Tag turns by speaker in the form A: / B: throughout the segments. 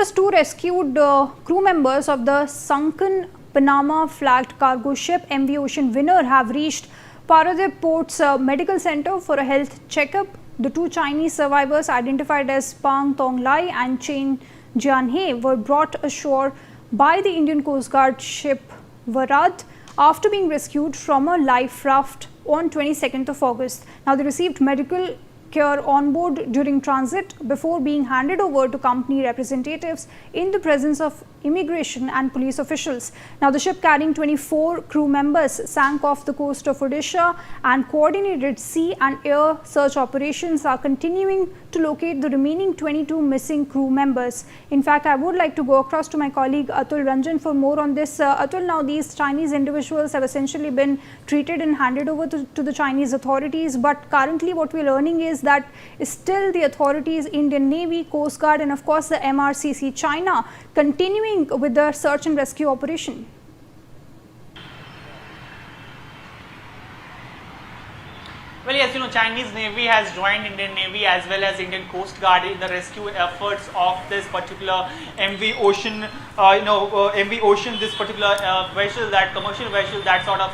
A: viewers, two rescued crew members of the sunken Panama-flagged cargo ship MV Ocean Winner have reached Paradip Port's medical center for a health checkup. The two Chinese survivors, identified as Pang Tong Lai and Chen Jianhe, were brought ashore by the Indian Coast Guard ship Paradip after being rescued from a life raft on 22nd of August. Now, they received medical care on board during transit before being handed over to company representatives in the presence of immigration and police officials. Now, the ship carrying 24 crew members sank off the coast of Odisha, and coordinated sea and air search operations are continuing to locate the remaining 22 missing crew members. In fact, I would like to go across to my colleague Atul Ranjan for more on this. Atul, now these Chinese individuals have essentially been treated and handed over to the Chinese authorities, but currently what we are learning is that still the authorities, Indian Navy, Coast Guard and of course the MRCC China, continuing with the search and rescue operation.
B: Well, yes, Chinese Navy has joined Indian Navy as well as Indian Coast Guard in the rescue efforts of this particular MV Ocean. MV Ocean, this particular vessel, that commercial vessel that sort of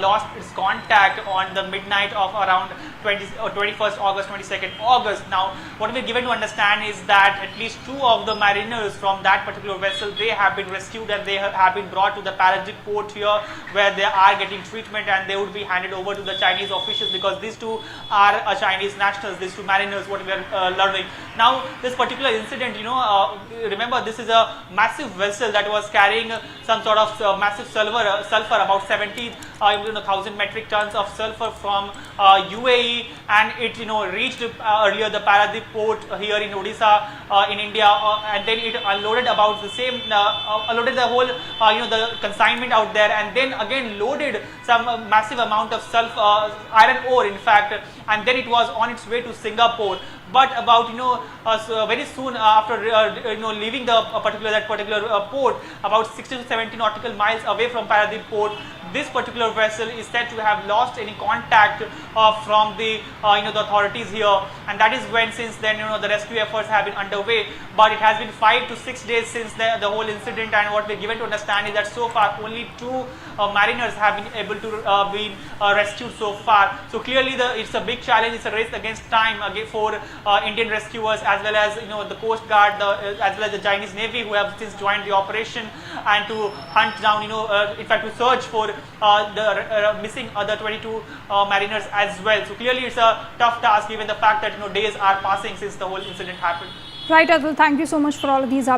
B: lost its contact on the midnight of around 21st August, 22nd August. Now, what we're given to understand is that at least two of the mariners from that particular vessel, they have been rescued and they have been brought to the Paradip port here, where they are getting treatment and they would be handed over to the Chinese officials, because these two are Chinese nationals, these two mariners, what we are learning. Now, this particular incident, remember, this is a massive vessel that was carrying some sort of massive sulfur, about 70,000 metric tons of sulfur from UAE, and it reached earlier the Paradip port here in Odisha in India, and then it unloaded about the same, unloaded the whole the consignment out there, and then again loaded some massive amount of sulfur, iron ore in fact, and then it was on its way to Singapore. But about very soon after leaving the particular port, about 60 to 70 nautical miles away from Paradip port, this particular vessel is said to have lost any contact from the the authorities here, and that is when since then the rescue efforts have been underway. But it has been 5 to 6 days since the whole incident, and what we're given to understand is that so far only two mariners have been able to be rescued so far. So clearly it's a big challenge, it's a race against time for Indian rescuers as well as the Coast Guard, as well as the Chinese Navy, who have since joined the operation, and to hunt down in fact to search for the missing other 22 mariners as well. So clearly it's a tough task given the fact that days are passing since the whole incident happened.
A: Right, Atul, thank you so much for all of these updates.